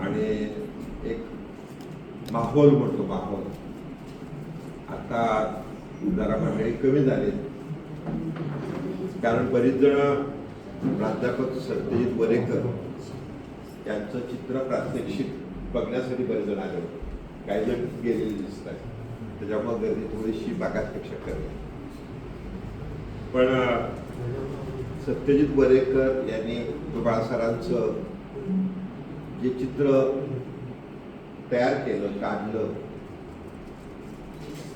आणि एक माहोल म्हणतो, माहोल आता जरा मंडळी कमी झाली, कारण बरीच जण प्राध्यापक सत्यजित वरेकर यांचं चित्र प्रात्यक्षिक बघण्यासाठी बरेच जण आले होते, काही जण गेलेले दिसत आहेत, त्याच्यामुळे गर्दी थोडीशी बागापेक्षा कमी. पण सत्यजित वरेकर यांनी बाळासरांचं जे चित्र तयार केलं, काढलं,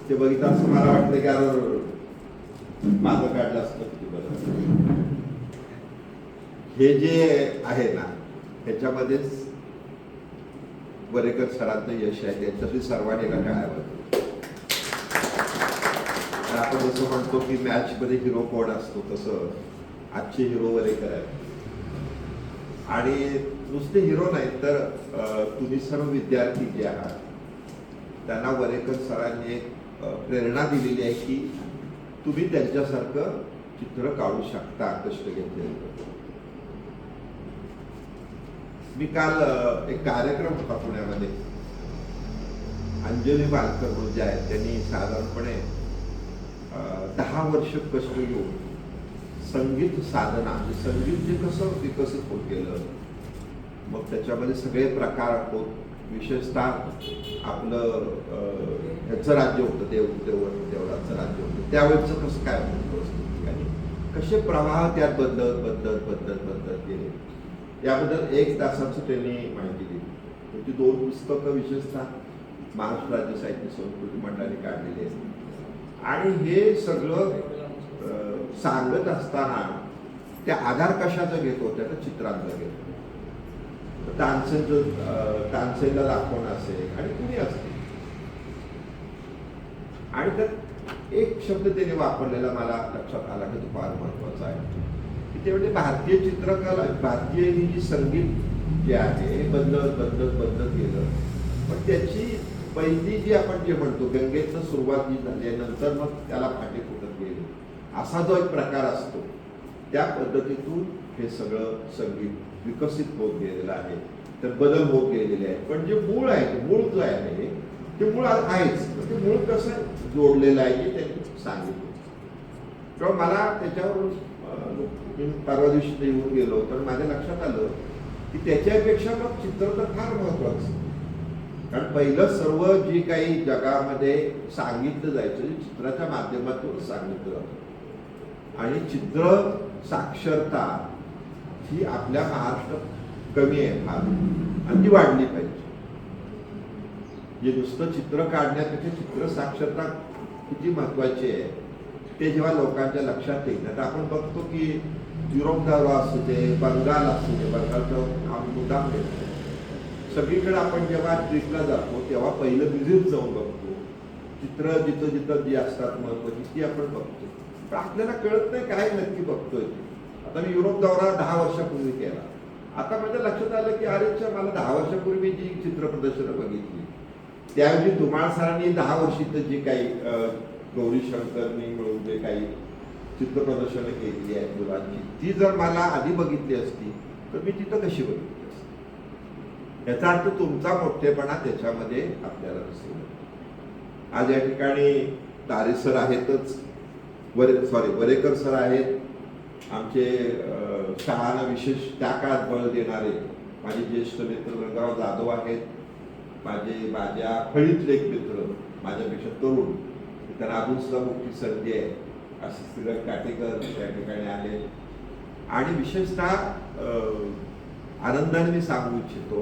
ते बघितलं असं मला वाटतं की अरे माझं काढलं असतं किती बरं. हे जे आहे ना, ह्याच्यामध्येच वरेकर सरांचं यश आहे, त्याच्यासाठी सर्वांनी एका टाळ्या वाजवल्या. आपण जसं म्हणतो की मॅच मध्ये हिरो कोण असतो, तसं आजचे हिरो वरेकर आहे. आणि नुसते हिरो नाही तर तुम्ही सर्व विद्यार्थी जे आहात त्यांना वरेकर सरांनी एक प्रेरणा दिलेली आहे की तुम्ही त्यांच्यासारखं चित्र काढू शकता कष्ट घेतलेलं. मी काल एक कार्यक्रम होता पुण्यामध्ये, अंजली बालकर म्हणून जे आहेत त्यांनी साधारणपणे 10 वर्ष कष्ट घेऊन संगीत साधना, संगीत जे कसं विकसित होत गेलं, मग त्याच्यामध्ये सगळे प्रकार होत, विशेषतः आपलं ह्याचं राज्य होतं, देवराचं राज्य होतं, त्यावेळेचं कसं काय होतं आणि कसे प्रवाह त्यात बदलत गेले, याबद्दल 1 तासाचं त्यांनी माहिती दिली. त्याची 2 पुस्तकं विशेषतः महाराष्ट्र राज्य साहित्य संस्कृती मंडळाने काढलेली आहेत. आणि हे सगळं सांगत असताना त्या आधार कशाचा घेतो, त्याचा चित्रांचा घेतो. तानसेनला दाखवणं असेल आणि कुणी असते. आणि त्यात एक शब्द त्याने वापरलेला मला लक्षात आला की तो फार महत्वाचा आहे की ते म्हणजे भारतीय चित्रकला, भारतीय ही जी संगीत जे आहे हे बदलत गेलं. पण त्याची पहिली जी आपण जे म्हणतो गंगेचं सुरुवात जी झाली, नंतर मग त्याला फाटे फुटत गेले, असा जो एक प्रकार असतो, त्या पद्धतीतून हे सगळं संगीत विकसित होत गेलेलं आहे, तर बदल होत गेलेले आहे. पण जे मूळ आहे, मूळ जो आहे ते मूळ आहेच, ते मूळ कसं जोडलेलं आहे की त्यांनी सांगितलं. तेव्हा मला त्याच्यावरून परवा दिवशी येऊन गेलो तर माझ्या लक्षात आलं की त्याच्यापेक्षा मग चित्र तर फार महत्वाचं, कारण पहिलं सर्व जी काही जगामध्ये सांगितलं जायचं चित्राच्या माध्यमातून सांगितलं जातं. आणि चित्र साक्षरता ही आपल्या महाराष्ट्रात कमी आहे फार, आणि ती वाढली पाहिजे. जे नुसतं चित्र काढण्यापेक्षा चित्र साक्षरता किती महत्वाची आहे ते जेव्हा लोकांच्या लक्षात येईल. आता आपण बघतो की युरोप दौरा असू दे, बंगाल असू दे, बंगालचा मुद्दाम घेतो, सगळीकडे आपण जेव्हा ट्रिपला जातो तेव्हा पहिलं विजिट जाऊन बघतो, चित्र जिथं जी असतात महत्वाची ती आपण बघतो, पण आपल्याला कळत नाही काय नक्की बघतोय. आता मी युरोप दौरा 10 वर्षापूर्वी केला, आता माझ्या लक्षात आलं की अरे मला 10 वर्षापूर्वी जी चित्र प्रदर्शनं बघितली त्याऐवजी धुमाळ सरांनी 10 वर्षीचं जी काही गौरी शंकरनी मिळून जे काही चित्र प्रदर्शनं केलेली आहेत मुलांची, ती जर मला आधी बघितली असती तर मी तिथं कशी बघितली असती. याचा अर्थ तुमचा मोठेपणा त्याच्यामध्ये आपल्याला दिसेल. आज या ठिकाणी तारे सर आहेतच, वरेकर सर आहेत, आमचे शाळांना विशेष त्या काळात बळ देणारे माझे ज्येष्ठ मित्र रंगराव जाधव आहेत, माझ्या फळीतले एक मित्र माझ्यापेक्षा तरुण, त्यांना अजून सुद्धा मोठी संधी आहे, असे श्रीरंग काटेकर त्या ठिकाणी आले. आणि विशेषतः आनंदाने मी सांगू इच्छितो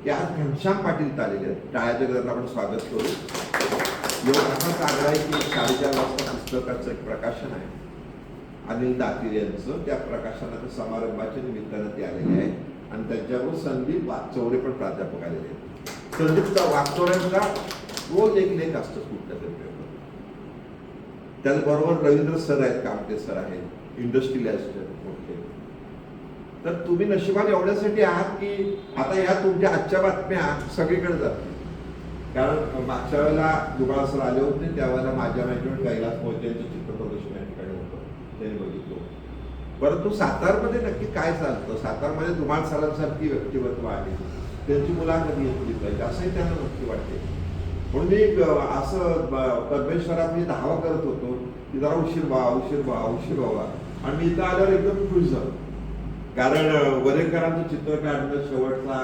की आज घनश्याम पाटील आलेले आहेत, टाळ्याच्या गजरात आपण स्वागत करू. योग असा चांगला आहे की 4:30 वाजता पुस्तकाचं एक प्रकाशन आहे अनिल दातीर यांचं, त्या प्रकाशनाच्या समारंभाच्या निमित्तानं ते आलेले आहेत. आणि त्यांच्यावर संदीप वागचौरे पण प्राध्यापक आलेले आहेत. संदीप वागचौऱ्यांचा रोज एक लेख असतो कुठल्या तरी पेपर. त्याचबरोबर रवींद्र सर आहेत, कामटे सर आहेत, इंडस्ट्रियलिस्ट मोठे. तर तुम्ही नशिबाने एवढ्यासाठी आहात की आता ह्या तुमच्या आजच्या बातम्या सगळीकडे जातील. कारण मागच्या वेळेला दुबाळ सर आले होते, त्यावेळेला माझ्या माहितीवर कैलास मोहित्यांचं चित्र प्रदर्शन या ठिकाणी होतं, त्यांनी बघितलं. परंतु सातारमध्ये नक्की काय चालतं, सातारमध्ये धुमाळ सरांसारखी व्यक्तिमत्व आहे, त्यांची मुलाखत घेतली पाहिजे असंही त्यांना नक्की वाटते. म्हणून मी असं परमेश्वरात मी धावा करत होतो की जरा उशीर व्हावा आणि मी इथं आल्यावर एकदम खुश झालो. कारण वरेकरांचं चित्र काढणं शेवटचा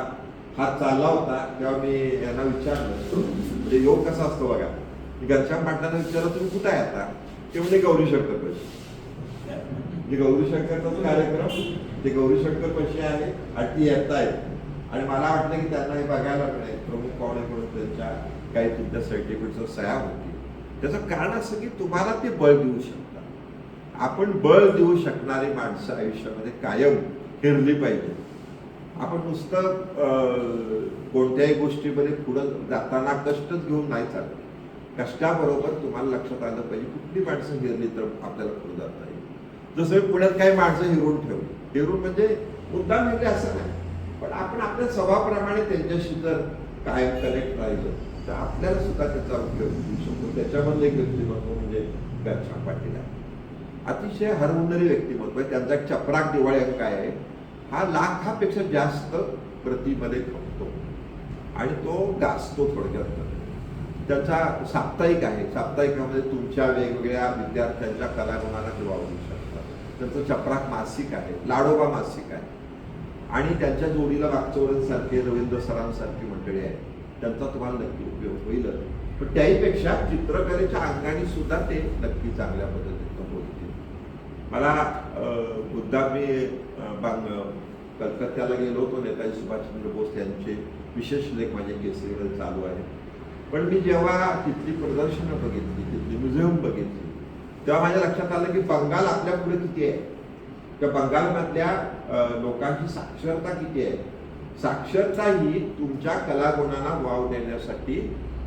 हात चालला होता तेव्हा मी यांना विचारलं, म्हणजे योग कसा असतो बघा. मी घनश्याम पाटलांना विचारलं तुम्ही कुठे आहे आता? ते म्हणजे गौरी शंकर पैसे, गौरी शंकरचा कार्यक्रम ते गौरी शंकर पैसे आहे आणि ती येत आहे. आणि मला वाटलं की त्यांना हे बघायला मिळेल प्रमुख पाहुणे म्हणून त्यांच्या काही तुमच्या सर्टिफिकेटचं सह्या होती. त्याचं कारण असं की तुम्हाला ते बळ देऊ शकतात. आपण बळ देऊ शकणारी माणसं आयुष्यामध्ये कायम फिरली पाहिजे. आपण नुसतं कोणत्याही गोष्टीमध्ये पुढं जाताना कष्टच घेऊन नाही चालत. कष्टाबरोबर तुम्हाला लक्षात आलं पाहिजे कुठली माणसं हिरली तर आपल्याला पुढे जाता येईल. जसं मी पुण्यात काही माणसं हिरून ठेवली, हिरून म्हणजे मुद्दाम म्हणजे असं नाही, पण आपण आपल्या स्वभावाप्रमाणे त्यांच्याशी जर कायम कनेक्ट राहिलं तर आपल्याला सुद्धा त्याचा उपयोग होऊ शकतो. त्याच्यामधलं एक व्यक्तिमत्व म्हणजे घनश्याम पाटील आहे. अतिशय हरहुन्नरी व्यक्तिमत्व आहे. त्यांचा एक चपराक दिवाळी अंक आहे, हा लाखापेक्षा जास्त प्रतीमध्ये खपतो आणि तो गाजतो. थोडक्यात त्याचा साप्ताहिक आहे. साप्ताहिकामध्ये तुमच्या वेगवेगळ्या विद्यार्थ्यांच्या कलागुणांना ते वावरू शकतात. त्यांचं चपराक मासिक आहे, लाडोबा मासिक आहे आणि त्यांच्या जोडीला वागचौरेंसारखे रवींद्र सरांसारखी मंडळी आहे. त्यांचा तुम्हाला नक्की उपयोग होईल. पण त्याहीपेक्षा चित्रकलेच्या अंगाने सुद्धा ते नक्की चांगल्या पद्धतीनं बोलतील. मला मुद्दा मी कलकत्त्याला गेलो होतो. नेताजी सुभाषचंद्र बोस यांचे विशेष लेख माझ्या केसरीमध्ये चालू आहे. पण मी जेव्हा तिथली प्रदर्शनं बघितली, तिथली म्युझियम बघितली, तेव्हा माझ्या लक्षात आलं की बंगाल आपल्या पुढे किती आहे. त्या बंगालमधल्या लोकांची साक्षरता किती आहे. साक्षरता ही तुमच्या कलागुणांना वाव देण्यासाठी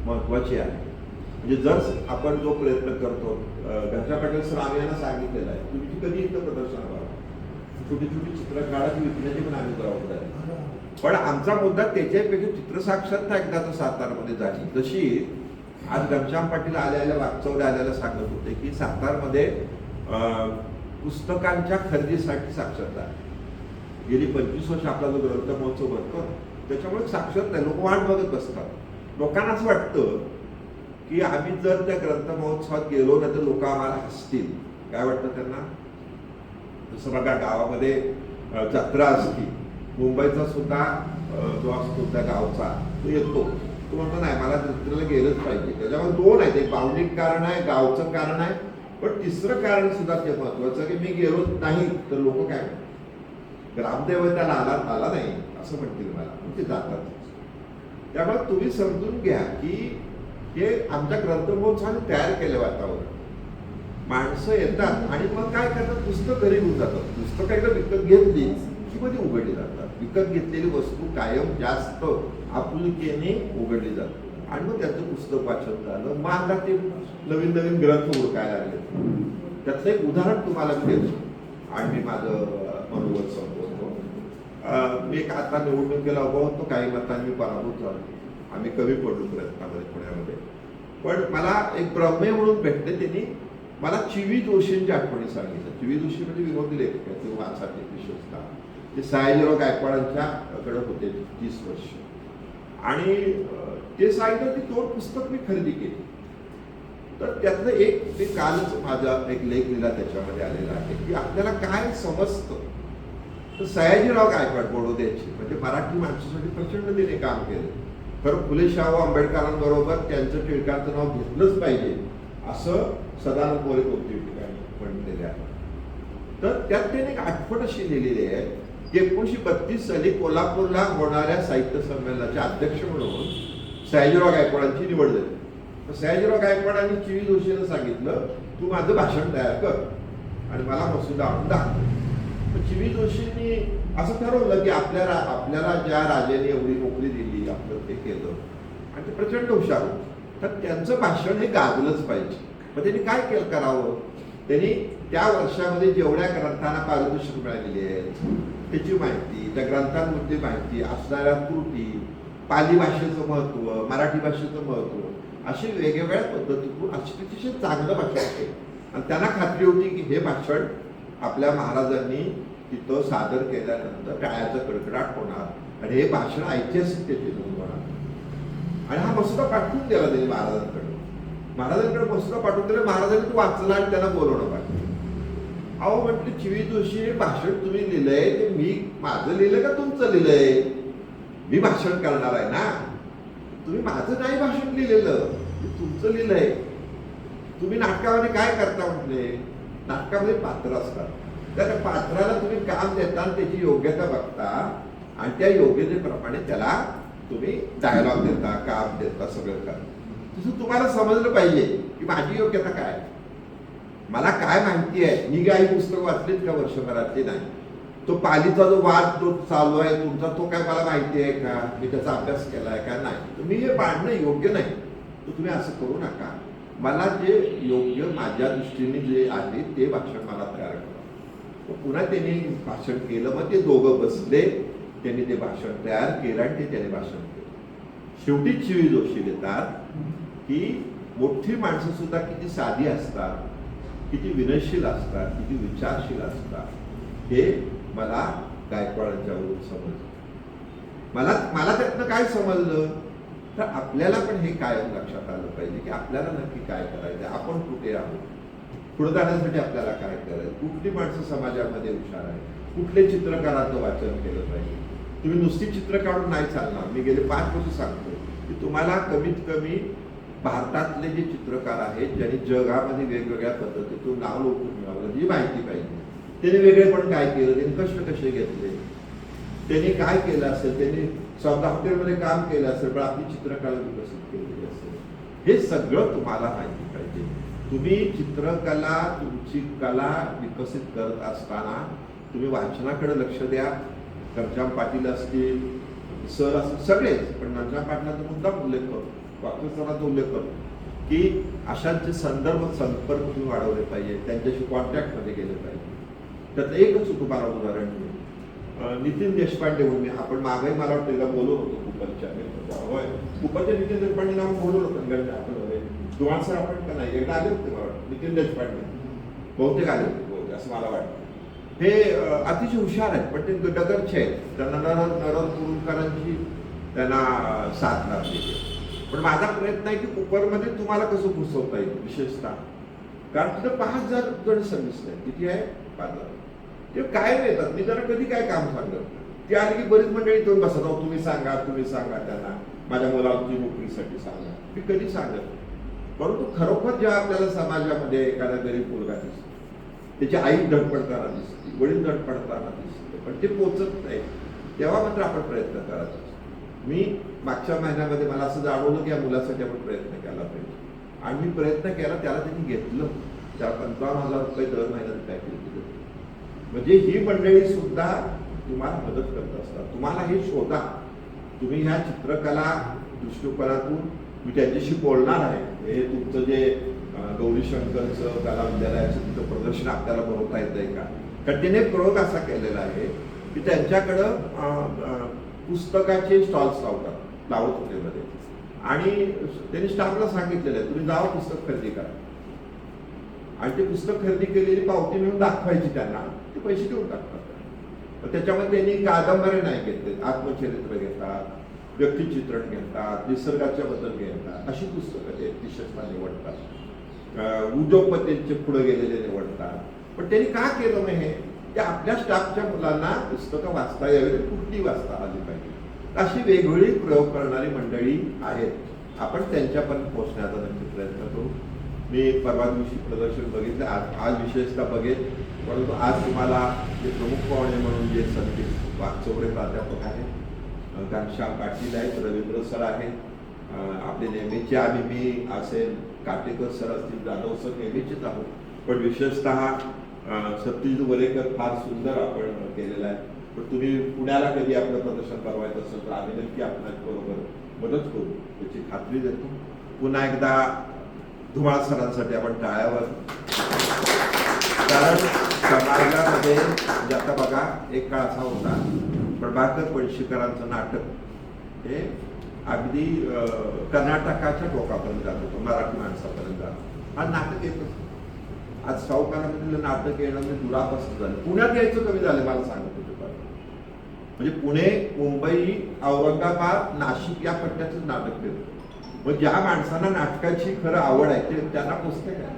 महत्वाची आहे. म्हणजे जर आपण जो प्रयत्न करतो, घनश्याम पाटील सर आम्ही यांना सांगितलेलं आहे तुम्ही कधी इथं प्रदर्शन व्हावं, छोटी छोटी चित्र काढा ती विकण्याची पण आम्ही जबाबदारी. पण आमचा मुद्दा त्याच्यापेक्षा चित्रसाक्षरता एकदा तर सातारमध्ये झाली. जशी आज घनश्याम पाटील आलेल्या वागचौरे आल्याला सांगत होते की सातारमध्ये पुस्तकांच्या खरेदीसाठी साक्षरता आहे. गेली 25 वर्ष आपला जो ग्रंथ महोत्सव भरतो त्याच्यामुळे साक्षरता आहे. लोक वाट बघत असतात. लोकांना असं वाटतं की आम्ही जर त्या ग्रंथ महोत्सवात गेलो ना तर लोक आम्हाला हसतील. काय वाटतं त्यांना? जसं बघा गावामध्ये जत्रा असती, मुंबईचा सुद्धा जो असतो त्या गावचा तो येतो, तो म्हणतो नाही मला जत्रेला गेलंच पाहिजे. त्याच्यावर दोन आहेत, एक भावनिक कारण आहे, गावचं कारण आहे, पण तिसरं कारण सुद्धा ते महत्वाचं की मी गेलो नाही तर लोक काय ग्रामदेवताला आला नाही असं म्हणतील मला, ते जातात. त्यामुळे तुम्ही समजून घ्या की हे आमच्या ग्रंथमहोत्सवाने तयार केले वातावरण. माणसं येतात आणि मग काय करतात, पुस्तक घरी घेऊन जातात. पुस्तकं एकदा विकत घेतली की मध्ये उघडली जातात. विकत घेतलेली वस्तू कायम जास्त आपुलकीने उघडली जाते आणि मग त्याचं पुस्तक वाचन झालं. मग आता ते नवीन नवीन ग्रंथ ओळखायला लागले. त्याचं एक उदाहरण तुम्हाला मी देतो आणि मी माझं मनोगत संपवतो. मी एक आता निवडणुकीला उभा होतो, काही मतांनी मी पराभूत झालो. आम्ही कमी पडलो प्रयत्नामध्ये पुण्यामध्ये. पण मला एक ब्रह्मे म्हणून भेटले, त्यांनी मला चिवी जोशींची आठवणी सांगितलं. चिवी जोशी म्हणजे विनोदी लेखक आहेत, ते वाचाते विशेषतः. ते सयाजीराव गायकवाडांच्याकडे होते 30 वर्ष आणि ते सांगितलं की तो पुस्तक मी खरेदी केली. तर त्यातलं एक ते कालच माझा एक लेख लिहिला त्याच्यामध्ये आलेला आहे की आपल्याला काय समजतं. तर सयाजीराव गायकवाड बडोद्याची म्हणजे मराठी माणसासाठी प्रचंड तिने काम केलं. खरं फुले शाहू आंबेडकरांबरोबर त्यांचं टिळकांचं नाव घेतलंच पाहिजे असं सदानंद मोरे कोणत्याही ठिकाणी म्हणलेले आहे. तर त्यात त्याने एक आठवण अशी लिहिलेली आहे की 1932 साली कोल्हापूरला होणाऱ्या साहित्य संमेलनाचे अध्यक्ष म्हणून सयाजीराव गायकवाडांची निवड झाली. तर सयाजीराव गायकवाडांनी चिवी जोशीला सांगितलं तू माझं भाषण तयार कर आणि मला मसुदा आणून दाखव. तर चिवी जोशींनी असं ठरवलं की आपल्याला ज्या राजाने एवढी नोकरी दिली आपलं ते केलं आणि ते प्रचंड हुशार होतं, तर त्यांचं भाषण हे गाजलंच पाहिजे. मग त्यांनी काय करावं, त्यांनी त्या वर्षामध्ये जेवढ्या ग्रंथांना पारितोषिक मिळालेली आहे त्याची माहिती, त्या ग्रंथांमधली माहिती, असणाऱ्या त्रुटी, पाली भाषेचं महत्त्व, मराठी भाषेचं महत्त्व, असे वेगवेगळ्या पद्धतीतून अतिशय चांगलं भाषण केलं. आणि त्यांना खात्री होती की हे भाषण आपल्या महाराजांनी तिथं सादर केल्यानंतर टाळ्याचा कडकडाट होणार आणि हे भाषण ऐतिहासिकतेचे नोंद होणार. आणि हा मसुदा पाठवून दिला त्यांनी महाराजांकडे मसुदा पाठवून दिला. महाराजांनी तो वाचला आणि त्यांना बोलवणं पाहिजे. अहो म्हटलं, चिवी जोशी हे भाषण तुम्ही लिहिलंय ते मी माझं लिहिलंय का तुमचं लिहिलंय? मी भाषण करणार आहे ना, तुम्ही माझं नाही भाषण लिहिलेलं, तुमचं लिहिलंय. तुम्ही नाटकामध्ये काय करता म्हटले, नाटकामध्ये पात्र असतात, त्या पात्राला तुम्ही काम देता, त्याची योग्यता बघता आणि त्या योग्यतेप्रमाणे त्याला तुम्ही डायलॉग देता, काम देता, सगळं करता. तसं तुम्हाला समजलं पाहिजे की माझी योग्यता काय, मला काय माहिती आहे. मी काही पुस्तक वाचलीत का वर्षभरातली? नाही. तो पालीचा जो वाद तो चालू आहे तुमचा, तो काय मला माहिती आहे का? मी त्याचा अभ्यास केलाय का? नाही. तुम्ही हे पाडणं योग्य नाही, तर तुम्ही असं करू नका. मला जे योग्य माझ्या दृष्टीने जे आहे ते भाषण मला तयार करा. पुन्हा त्यांनी भाषण केलं. मग ते दोघं बसले, त्यांनी ते भाषण तयार केलं आणि ते त्याने भाषण केलं. शेवटी चिवी जोशी देतात की मोठी माणसं सुद्धा किती साधी असतात, किती विनयशील असतात, किती विचारशील असतात, हे मला गायकवाडांच्यावरून समजलं. मला त्यातनं काय समजलं, तर आपल्याला पण हे कायम लक्षात आलं पाहिजे की आपल्याला नक्की काय करायचं, आपण कुठे आहोत, पुढे जाण्यासाठी आपल्याला काय करायचं, कुठली माणसं समाजामध्ये हुशार आहे, कुठले चित्रकाराचं वाचन केलं पाहिजे. तुम्ही नुसती चित्र काढून नाही चालणार. मी गेले 5 वर्ष सांगतो की तुम्हाला कमीत कमी भारतातले जे चित्रकार आहेत ज्यांनी जगामध्ये वेगवेगळ्या पद्धतीतून नाव लवकर मिळवलं, जी माहिती पाहिजे. त्याने वेगळेपण काय केलं, त्यांनी कष्ट कसे घेतले, त्यांनी काय केलं असेल, त्यांनी स्वतः हॉटेलमध्ये काम केलं असेल, पण आपली चित्रकला विकसित केलेली असेल, हे सगळं तुम्हाला माहिती पाहिजे. तुम्ही चित्रकला, तुमची कला विकसित करत असताना तुम्ही वाचनाकडे लक्ष द्या. घनश्याम पाटील असतील, सर असतील, सगळेच, पण घनश्याम पाटलांचा मुद्दाम उल्लेख करतो, वाक्यसरांचा उल्लेख करतो की अशांचे संदर्भ संपर्क तुम्ही वाढवले पाहिजे, त्यांच्याशी कॉन्टॅक्टमध्ये गेले पाहिजे. त्यातलं एकच तुम्हाला उदाहरण मिळेल. नितीन देशपांडे म्हणून आपण मागही मला वाटतं त्याला बोलवलं होतं कुपरच्या. होय, कुपरच्या नितीन देशपांडे नाव बोलवलं होतं आपण दुवान सर आपण का नाही एकदा आले होते मला वाटतं. नितीन देशपांडे बहुतेक आले होते, बहुतेक असं मला वाटतं. हे अतिशय हुशार आहेत, पण ते डगरचे आहेत. त्यांना नरहर कुरुलकरांची त्यांना साथ लागली. पण माझा प्रयत्न आहे की कुपरमध्ये तुम्हाला कसं घुसवता येईल, विशेषतः कारण तिथं 5,000 जण सर्व्हिस नाही. किती आहे? 5,000. ते काय येतात, मी जरा कधी काय काम सांगत, ती आली की बरीच मंडळी येऊन बसत, तुम्ही सांगा त्यांना, माझ्या मुलाची नोकरीसाठी सांगा. मी कधी सांगत, परंतु खरोखर जेव्हा आपल्याला समाजामध्ये एखादा गरीब मुलगा दिसतो, त्याची आई धडपडताना दिसते, वडील धडपडताना दिसते, पण ते पोचत नाही, तेव्हा मात्र आपण प्रयत्न करत असतो. मी मागच्या महिन्यामध्ये मला असं जाणवलं की या मुलासाठी आपण प्रयत्न केला पाहिजे, आणि मी प्रयत्न केला, त्याला त्यांनी घेतलं. त्याला 55,000 रुपये दर महिन्यात पॅकेज दिलं. म्हणजे ही मंडळी सुद्धा तुम्हाला मदत करत असतात. तुम्हाला हे शोधा. तुम्ही ह्या चित्रकला दृष्टिकोनातून मी त्यांच्याशी बोलणार आहे. हे तुमचं जे गौरीशंकरचं कला विद्यालयाचं तुमचं प्रदर्शन आपल्याला बनवता येत आहे का? कारण त्याने प्रयोग असा केलेला आहे की त्यांच्याकडं पुस्तकाचे स्टॉल्स लावत होते मध्ये, आणि त्यांनी स्टाफला सांगितलेलं आहे तुम्ही जावा पुस्तक खरेदी करा, आणि ते पुस्तक खरेदी केलेली पावती मिळून दाखवायची त्यांना, ते पैसे देऊन टाकतात. त्याच्यामध्ये त्यांनी कादंबऱ्या नाही घेतले, आत्मचरित्र घेतात, व्यक्तिचित्रण घेतात, निसर्गाच्या बद्दल घेतात, अशी पुस्तकं ते विशेषतः निवडतात. उद्योगपतींचे पुढे गेलेले निवडतात. पण त्यांनी का केलं मग हे, ते आपल्या स्टाफच्या मुलांना पुस्तकं वाचता यावी, कुठली वाचता आली पाहिजे. अशी वेगवेगळी प्रयोग करणारी मंडळी आहेत. आपण त्यांच्यापर्यंत पोहोचण्याचा नक्की प्रयत्न करू. मी परवा दिवशी प्रदर्शन बघितलं, आज विशेषतः बघेल, परंतु आज तुम्हाला जे प्रमुख पाहुणे म्हणून जे संदीप वागचौरे प्राध्यापक आहेत, घनश्याम पाटील आहेत, रवींद्र सर आहेत, आपले नेहमीचे मी असेल, काटेकर सर असतील, जाधव सर नेहमीचेच आहोत, पण विशेषतः सत्यजित वलेकर फार सुंदर आपण केलेला आहे. पण तुम्ही पुण्याला कधी आपलं प्रदर्शन करवायचं असेल तर आम्ही नक्की आपल्याबरोबर मदत करू, याची खात्री देतो. पुन्हा एकदा धुमाळ सरांसाठी आपण टाळ्यावर, कारण समाजामध्ये म्हणजे आता बघा एक काळ असा होता, प्रभाकर पळशीकरांचं नाटक हे अगदी कर्नाटकाच्या टोकापर्यंत जात होतं, मराठी माणसापर्यंत जात. आज नाटक येतच, आज साऊकारांमधलं नाटक येणं म्हणजे दुरापासून झालं. पुण्यात यायचं कमी झालं, मला सांगत होते. म्हणजे पुणे, मुंबई, औरंगाबाद, नाशिक या पट्ट्यातलं नाटक देतो. मग ज्या माणसांना नाटकाची खरं आवड आहे ते त्यांना पोचते का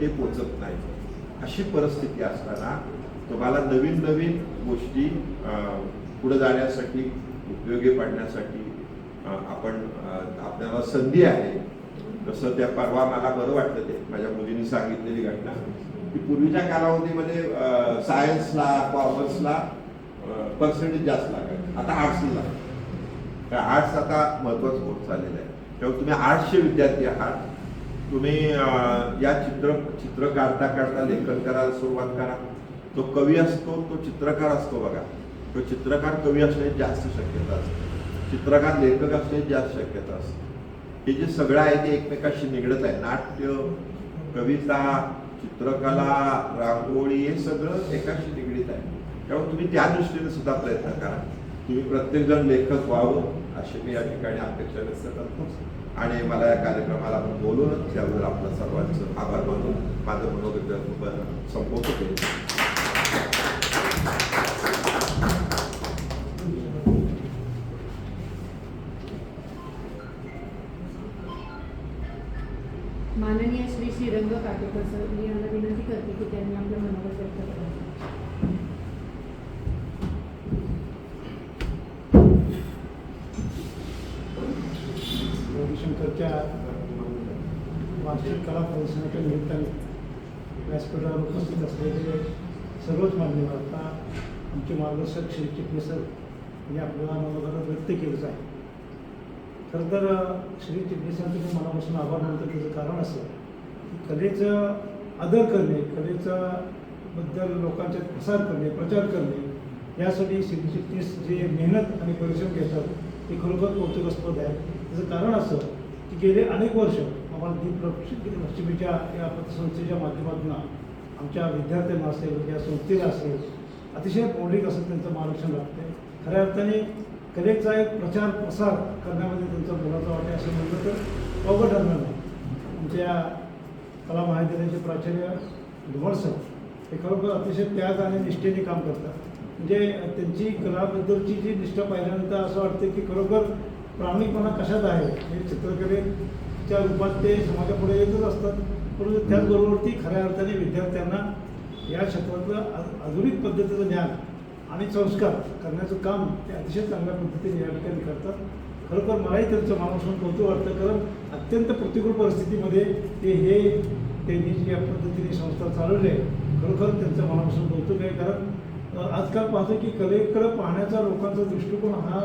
ते पोचत नाही. अशी परिस्थिती असताना तुम्हाला नवीन नवीन गोष्टी पुढे जाण्यासाठी, उपयोगी पडण्यासाठी आपण आपल्याला संधी आहे. जसं त्या परवा मला बरं वाटलं ते माझ्या मुलीने सांगितलेली घटना की पूर्वीच्या कालावधीमध्ये सायन्सला, कॉमर्सला पर्सेंटेज जास्त लागायचे, आता आर्ट्सला. आर्ट्स आता महत्वाचं होत चाललेलं आहे. तेव्हा तुम्ही आर्ट्सचे विद्यार्थी आहात, तुम्ही या चित्र काढता काढता लेखन करायला सुरुवात करा. तो कवी असतो, तो चित्रकार असतो बघा. तो चित्रकार कवी असण्याची जास्त शक्यता असते, चित्रकार लेखक असण्याची जास्त शक्यता असते. हे जे सगळं आहे ते एकमेकाशी निगडत आहे. नाट्य, कविता, चित्रकला, रांगोळी हे सगळं एकाशी निगडीत आहे. त्यामुळे तुम्ही त्या दृष्टीने सुद्धा प्रयत्न करा. तुम्ही प्रत्येकजण लेखक व्हावं अशी मी या ठिकाणी अपेक्षा व्यक्त करतो. आणि मला या कार्यक्रमाला आपण बोलून त्याबद्दल आपलं सर्वांचं आभार मानून माझं मनोगत संपवतो. माननीय श्री श्रीरंग काटेकर सर, मी यांना विनंती करते की त्यांनी आपलं मनोगत व्यक्त करावं. रविशंकरच्या वार्षिक कला प्रदर्शनाच्या निमित्ताने व्यासपीठावर उपस्थित असलेले सर्वच मान्यवर, आता आमचे मार्गदर्शक श्री चिटणीस सर यांनी आपल्याला मनोगत व्यक्त केलंच आहे. खरं तर श्री चिटणीसांचं मी मनापासून आभार मानतो. त्याचं कारण असं की कलेचं आदर करणे, कलेचा बद्दल लोकांच्यात प्रसार करणे, प्रचार करणे, यासाठी श्री चिटणीस जे मेहनत आणि परिश्रम घेतात ते खरोखर कौतुकास्पद आहे. त्याचं कारण असं की गेले अनेक वर्ष आम्हाला दीपलक्ष्मीच्या या पतसंस्थेच्या माध्यमातून आमच्या विद्यार्थ्यांना असेल, या संस्थेला असेल, अतिशय मौलिक असं त्यांचं मार्गदर्शन लागतं. खऱ्या अर्थाने कलेचा एक प्रचार प्रसार करण्यामध्ये त्यांचा मोलाचा वाटा असं म्हटलं तर अवघड ठरणार नाही. आमच्या कला महाविद्यालयाचे प्राचार्य धुमळ सर हे खरोखर अतिशय त्याग आणि निष्ठेने काम करतात. म्हणजे त्यांची कलाबद्दलची जी निष्ठा पाहिल्यानंतर असं वाटतं की खरोखर प्रामाणिकपणा कशात आहे. हे चित्रकलेच्या रूपात ते समाजापुढे येतच असतात, परंतु त्याचबरोबर ती खऱ्या अर्थाने विद्यार्थ्यांना या क्षेत्रातलं आधुनिक पद्धतीचं ज्ञान आणि संस्कार करण्याचं काम ते अतिशय चांगल्या पद्धतीने या ठिकाणी करतात. खरोखर मलाही त्यांचं मनापासून कौतुक वाटतं, कारण अत्यंत प्रतिकूल परिस्थितीमध्ये त्यांनी जी या पद्धतीने संस्था चालवली आहे, खरोखर त्यांचं मनापासून कौतुक आहे. कारण आजकाल पाहतो की कलेकडे पाहण्याचा लोकांचा दृष्टिकोन हा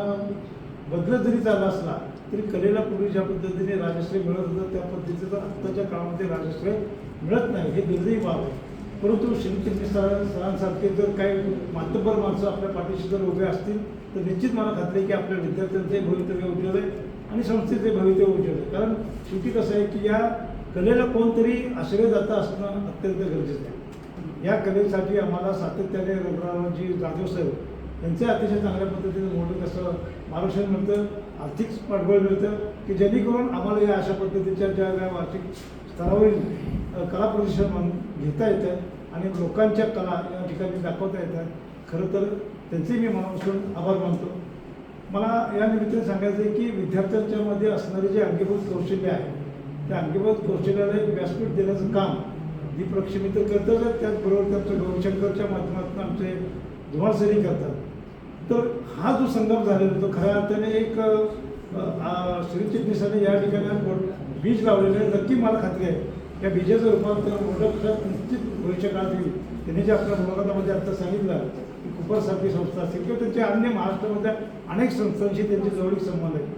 बदलत जरी चालला असला तरी कलेला पूर्वी ज्या पद्धतीने राजश्रय मिळत होतं त्या पद्धतीचं आत्ताच्या काळामध्ये राजश्रय मिळत नाही, हे दुर्दैवी बाब आहे. परंतु श्री चिटणीस सरांसारखे जर काही मातब्बर माणसं आपल्या पाठीशी जर उभे असतील तर निश्चित मला खात्री आहे की आपल्या विद्यार्थ्यांचंही भवितव्य उज्ज्वल आहे आणि संस्थेचे भवितव्य उज्ज्वल आहे. कारण शेवटी कसं आहे की या कलेला कोणतरी आश्रयदाता असणं अत्यंत गरजेचं आहे. या कलेसाठी आम्हाला सातत्याने रघुरावजी जाधव सर यांचे अतिशय चांगल्या पद्धतीने मोठं कसं मार्गदर्शन मिळतं, आर्थिक पाठबळ मिळतं की जेणेकरून आम्हाला या अशा पद्धतीच्या ज्या वार्षिक स्तरावरील कला प्रदर्शन घेता येतं आणि लोकांच्या कला या ठिकाणी दाखवता येतात. खरं तर त्यांचे मी मनापासून आभार मानतो. मला या निमित्ताने सांगायचं आहे की विद्यार्थ्यांच्यामध्ये असणारे जे अंगीभूत कौशल्य आहे त्या अंगीभूत कौशल्याला एक व्यासपीठ देण्याचं काम दीपलक्ष्मी तर करतात, त्याचबरोबर त्यांचं गौरीशंकरच्या माध्यमातून आमचे धुमाळ सरी करतात. तर हा जो संगम झालेला तो खऱ्या अर्थाने एक श्री चिटणीसांनी या ठिकाणी बीज लावलेलं आहे. नक्की मला खात्री आहे या बीजाचं रूपांतर मोठ्या प्रमाणात निश्चित भविष्य काळात येईल. त्यांनी जे आपल्या मुलाखतामध्ये आता सांगितलं की कुपरसारखी संस्था असेल किंवा त्यांच्या अन्य महाराष्ट्रामधल्या अनेक संस्थांशी त्यांचे जवळीक संबंध आहेत.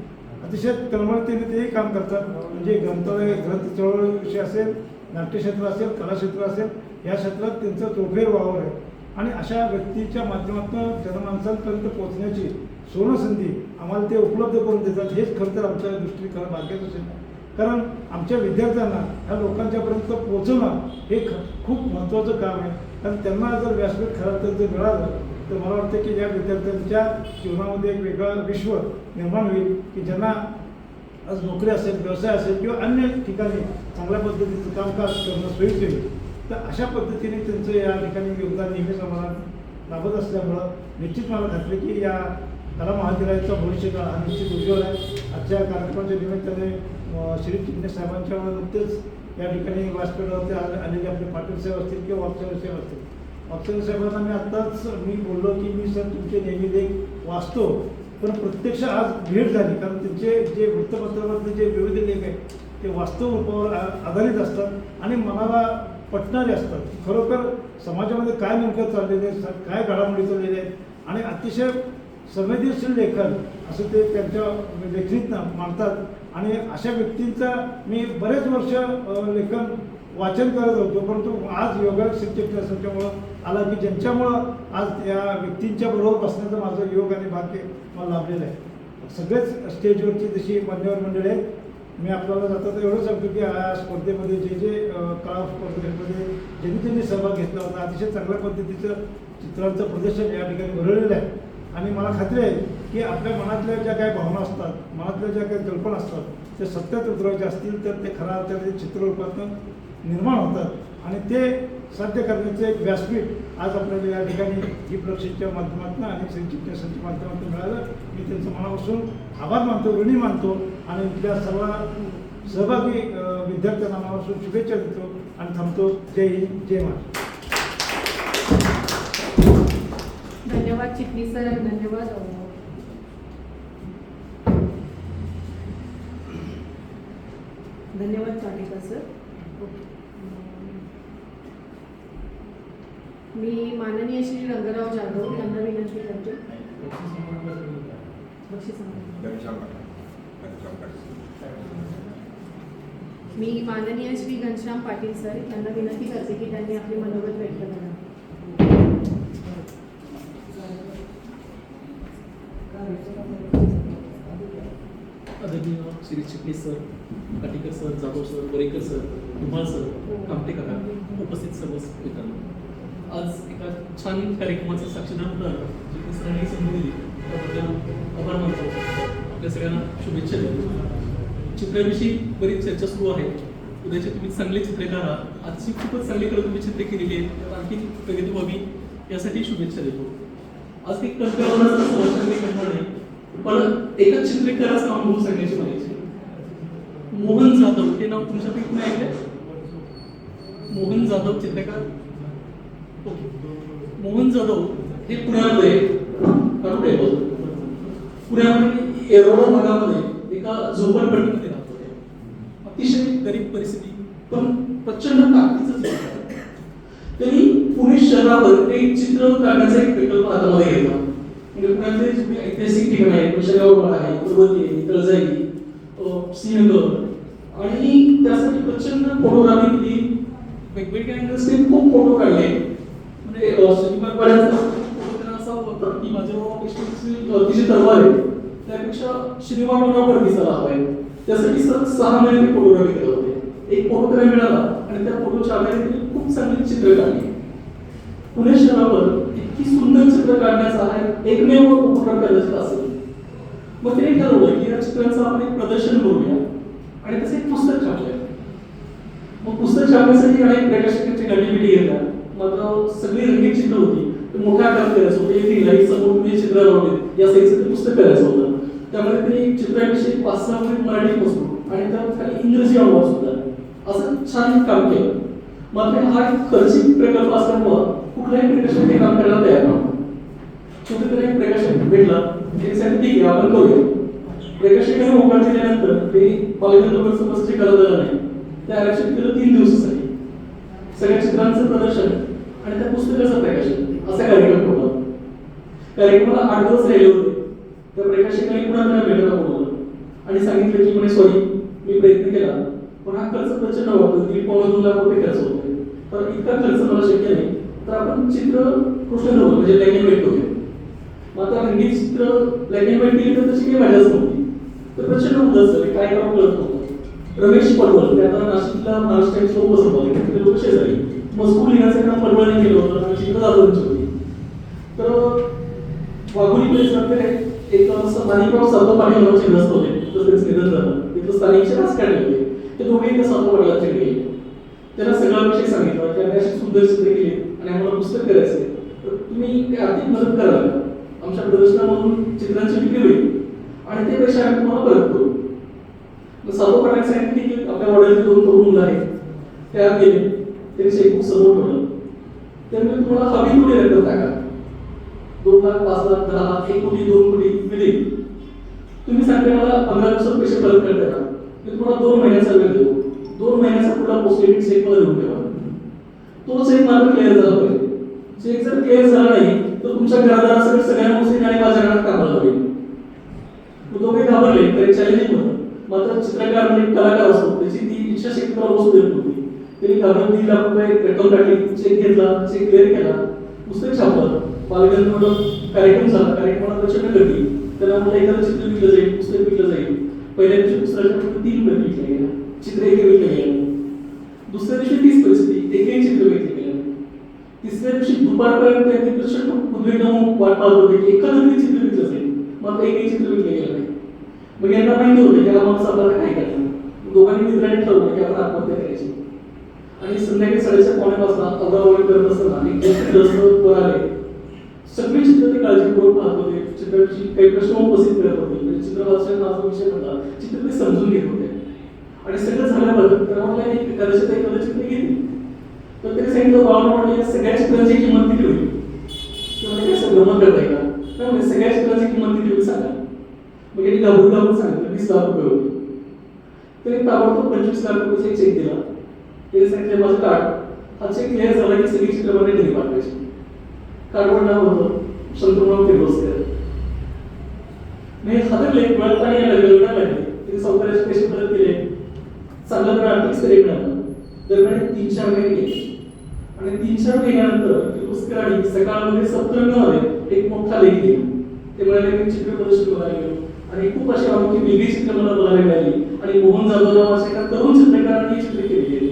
अतिशय तळमळतेने तेही काम करतात. म्हणजे ग्रंथ चळवळ विषय असेल, नाट्यक्षेत्र असेल, कलाक्षेत्र असेल, या क्षेत्रात त्यांचं चोखेर वावर आहे. आणि अशा व्यक्तीच्या माध्यमातून जनमानसांपर्यंत पोहोचण्याची सोनसंधी आम्हाला ते उपलब्ध करून देतात. हेच खरं तर आमच्या दृष्टीने खरं भाग्याचं असेल. कारण आमच्या विद्यार्थ्यांना ह्या लोकांच्यापर्यंत पोहोचवणं हे खूप महत्त्वाचं काम आहे. कारण त्यांना जर व्यासपीठ खरं तर जर मिळालं तर मला वाटतं की या विद्यार्थ्यांच्या जीवनामध्ये एक वेगळं विश्व निर्माण होईल की ज्यांना आज नोकरी असेल, व्यवसाय असेल किंवा अन्य ठिकाणी चांगल्या पद्धतीचं कामकाज करणं सोयीचं होईल. तर अशा पद्धतीने त्यांचं या ठिकाणी योगदान नेहमीच आम्हाला लाभत असल्यामुळं निश्चित मला खात्री की या कला महाविद्यालयाचा भविष्यकाळ हा निश्चित उज्ज्वल आहे. आजच्या कार्यक्रमाच्या निमित्ताने श्री चिटणीस साहेबांच्या नुकतेच या ठिकाणी व्यासपीठावरती आलेले आपले पाटील साहेब असतील किंवा वाकचौरे साहेब असतील. वाकचौरे साहेबांना मी आत्ताच बोललो की मी सर तुमचे नेहमी लेख वाचतो, पण प्रत्यक्ष आज भेट झाली कारण त्यांचे जे वृत्तपत्रामधले जे विविध लेख आहेत ते वास्तव रूपावर आधारित असतात आणि मनाला पटणारे असतात. खरोखर समाजामध्ये काय नेमकं चाललेलं आहे, काय घडामोडी चाललेल्या आहेत आणि अतिशय संवेदनशील लेखन असं ते त्यांच्या लेखणीतनं मांडतात. आणि अशा व्यक्तींचा मी बरेच वर्ष लेखन वाचन करत होतो, परंतु आज योगायोग शिक्षकांच्यामुळं आला की ज्यांच्यामुळं आज या व्यक्तींच्या बरोबर बसण्याचं माझं योग आणि भाग्य मला लाभलेलं आहे. सगळेच स्टेजवरची जशी मान्यवर मंडळी आहेत, मी आपल्याला जाता तर एवढं सांगतो की या स्पर्धेमध्ये जे कला स्पर्धेमध्ये ज्यांनी सहभाग घेतला होता अतिशय चांगल्या पद्धतीचं चित्रांचं प्रदर्शन या ठिकाणी भरवलेलं आहे. आणि मला खात्री आहे की आपल्या मनातल्या ज्या काही भावना असतात, मनातल्या ज्या काही कल्पना असतात ते सत्यात उतरवायचे असतील तर ते खऱ्या अर्थाने चित्ररूपातून निर्माण होतात आणि ते साध्य करण्याचं एक व्यासपीठ आज आपल्याला या ठिकाणी ही प्रक्षेच्या माध्यमातून आणि श्री चिटणीसांच्या माध्यमातून मिळालं. मी त्यांचं मनापासून आभार मानतो, ऋणी मानतो आणि इथल्या सर्व सहभागी विद्यार्थ्यांना मनापासून शुभेच्छा देतो आणि थांबतो. जय हिंद, जय महाराष्ट्र. धन्यवाद चिटणीस सर, धन्यवाद. धन्यवाद चाटेकर सर. मी माननीय श्री रंगराव जाधव यांना विनंती करते. मी माननीय श्री घनश्याम पाटील सर यांना विनंती करते की त्यांनी आपले मनोगत व्यक्त करावे. आदरणीय Shri Chitnis sir, Katikar sir, Jadhav sir, Varekar sir, Dhumal sir, Kamte काका, उपस्थित सर्व मित्रांनो, आज एका छान कार्यक्रमाचं साक्षीदार होणार जे सरांनी संधी दिली त्याबद्दल आभार मानतो. आपल्या सगळ्यांना शुभेच्छा देतो. चित्राविषयी बरीच चर्चा सुरू आहे. उद्याचे तुम्ही चांगले चित्रकार आहात. आजची खूपच चांगली कला तुम्ही चित्रे केलेली आहेत, त्यात आणखी प्रगती व्हावी यासाठी शुभेच्छा देतो. आज काही करणार नाही, पण एका चित्रकाराचा अनुभव सांगायचे म्हणायचे. मोहन जाधव हे नाव तुमच्यापैकी कुणी ऐकलंय? मोहन जाधव चित्रकार. ओके. मोहन जाधव हे पुण्यामध्ये येरोडा भागामध्ये एका झोपडपट्टीमध्ये राहत होते. अतिशय गरीब परिस्थिती, पण प्रचंड ताकदीचं चित्र. त्यांनी पुणे शहरावर एक चित्र काढण्याचा एक प्रकल्प हातामध्ये घेतला. म्हणजे पुण्यातले जे ऐतिहासिक ठिकाण आहेत, शेगावगड आहे, पर्वती आहे, तळजाई, सिंहगड, आणि त्यासाठी प्रचंड फोटोग्राफी केली. वेगवेगळ्या अँगल्सने खूप फोटो काढले. म्हणजे शनिवारपर्यंत फोटो त्यांना असा होता की माझ्या तिची तलवार आहे त्यापेक्षा श्रीवानवर दिसायला हवाय. त्यासाठी 6 महिने फोटोग्राफी करत होते. एक फोटो त्याला मिळाला आणि त्या फोटोच्या आधारे त्यांनी खूप चांगली चित्र काढली. पुणे शहरावर इतकी सुंदर चित्र काढण्याचा हा एकमेव उपक्रम कदाचित असेल. मग ते ठरवलं की या चित्रांचं आपण एक प्रदर्शन करूया आणि त्याचं एक पुस्तक छापलंय. मग पुस्तक छापण्यासाठी अनेक प्रकाशकांची गणिमिटी घेतल्या. मात्र सगळी रंगीत चित्र होती, मोठ्या आकारात करायचं होतं. एक लाईट समोर मी चित्र लावले या साईजचं ते पुस्तक करायचं होतं. त्यामध्ये त्यांनी चित्राविषयी 5-6 मिनिट मराठी बसलो आणि त्यात खाली इंग्रजी अनुवाद सुद्धा असं छान काम केलं. मात्र हा एक खर्चिक प्रकल्प असल्यामुळं कुठल्याही प्रकाशक हे काम करायला तयार नव्हतं. कुठेतरी एक प्रकाशक भेटला, त्यासाठी ठीक आहे आपण करूया. प्रकाशकाने होकार दिल्यानंतर ते बालगंधर्व समस्येचे कलादार नाही ते आरक्षण केलं 3 दिवसासाठी. सगळ्या चित्रांचं प्रदर्शन आणि त्या पुस्तकाचं प्रकाशन असा कार्यक्रम होता. कार्यक्रमाला 8 दिवस राहिले होते. त्या प्रकाशकाने पुन्हा त्यांना भेटायला बोलवलं आणि सांगितलं की म्हणे सॉरी मी प्रयत्न केला पण हा खर्च प्रचंड वाटतो. 1.5-2 लाख रुपये खर्च होतोय, तर इतका खर्च मला शक्य नाही. तर आपण चित्र कृष्ण म्हणजे ब्लॅक अँड व्हाईट करूया. मग आता रंगीत चित्र ब्लॅक अँड व्हाईट केली तर तशी काही मजाच नव्हती. तर प्रचंड उदास झाले, काय करावं कळत नव्हतं. रमेश पडवळ ते आता नाशिकला महाराष्ट्र टाइम्स लोक बसवले, ते लोक शेजारी मजकूर लिहिण्याचं काम पडवळने केलं होतं आणि चित्र दाखवून होती. तर वाघोली परिसरात एक माणिकराव साधू पाटील नावाचे ग्रस्त होते, तसेच निधन झालं. तिथं स्थानिकचे राजकारणी होते. ते दोघेही त्या साधू पाटलांकडे गेले. त्यांना सगळा विषय सांगितला की आम्ही अशी सुंदर चित्र केली आणि आम्हाला पुस्तक करायचं. तुम्ही काही आर्थिक मदत कराल का? आमच्या प्रदर्शनामधून चित्रांची विक्री होईल आणि ते पैसे आम्ही तुम्हाला परत करू. मग साधू पाठाक सांगितले की आपल्या वडिलांचे 2 तरुण मुलं आहेत, त्या गेले, त्यांनी चेकबुक समोर ठेवलं, त्यामुळे तुम्हाला हवी थोडी रक्कम टाका, 2 लाख, 5 लाख, 10 लाख, 1 कोटी, 2 कोटी मिळेल. तुम्ही सांगते मला 15 दिवसात पैसे परत करता का? मी तुम्हाला 2 महिन्याचा वेळ देतो. 2 महिन्याचा पुढला पोस्ट डेबिट चेक मला देऊन ठेवा. तो चेक माझा क्लिअर झाला पाहिजे. चेक जर क्लिअर झाला नाही तर तुमच्या घरादारासकट सगळ्या गोष्टी आणि माझ्या घरात कामाला होईल. दोघे घाबरले तरी चॅलेंजिंग होतं. मात्र चित्रकार म्हणजे कलाकार असतो, त्याची ती इच्छाशक्ती मला वस्तू देत होती. त्यांनी घाबरून 3 लाख रुपये रक्कम काढली, चेक घेतला, चेक क्लिअर केला, पुस्तक छापलं, बालगंधर्व कार्यक्रम झाला, कार्यक्रमाला प्रचंड गर्दी. त्याला मला एखादं चित्र विकलं जाईल, पुस्तक विकलं जाईल. पहिल्या दिवशी पुस्तकाच्या फक्त 3 प्रती विकल्या गेल्या, चित्र एक विकलं गेलं. दुसऱ्या दिवशी तीच परिस्थिती, एकही चित्र विकलं गेलं. तिसऱ्या दिवशी दुपारपर्यंत त्यांनी प्रचंड उद्विग्न होऊन वाट पाहत होते की एखादं तरी चित्र विकलं जाईल, मात्र एकही चित्र विकलं गेलं नाही. मग यांना माहिती होतं की हा माणूस आपल्याला काय करणार. दोघांनी मित्रांनी ठरवलं की आपण आत्महत्या करायची. आणि संध्याकाळी 5:30 अवडावडी करत असताना एक जास्त वर आले. सगळी चित्र ते काळजीपूर्वक पाहत होते, चित्राची काही प्रश्न उपस्थित करत होते, म्हणजे चित्रवाचन माझा विषय होता, चित्र ते समजून घेत होते. आणि सगळं झाल्यावर त्याला म्हटलं एक कदाचित एखादं चित्र घेतली तर त्यांनी सांगितलं, बाबा म्हटलं या सगळ्या चित्रांची किंमत किती होईल? ते म्हणजे काय गमत करताय का? काय म्हणजे सगळ्या चित्रांची किंमत किती होईल सांगा. मग यांनी घाबरून सांगितलं 20 लाख रुपये होते. त्यांनी ताबडतोब 25 लाख रुपयाचा एक चेक दिला. ते सांगितले माझं कार्ड, हा चेक क्लिअर झाला की सगळी चित्र मला घरी पाठवायची. कार्डवर नाव होतं शंतनुराव किर्लोस्कर. मी हादरले, डोळ्यात पाणी यायला लागलं, रडायला लागले. ते सावकाराचे पैसे परत केले, चांगलं तर आर्थिक स्थैर्य मिळालं. दरम्यान 3-4 महिने गेले आणि 3-4 महिन्यानंतर किर्लोस्करांनी सकाळमध्ये सप्तरंगमध्ये एक मोठा लेख लिहिला. ते म्हणाले मी चित्र प्रदर्शन बघायला गेलो आणि खूप अशी अनोखी वेगळी चित्र मला बघायला मिळाली आणि मोहन जाधव नावाच्या एका तरुण चित्रकारांनी ही चित्र केली.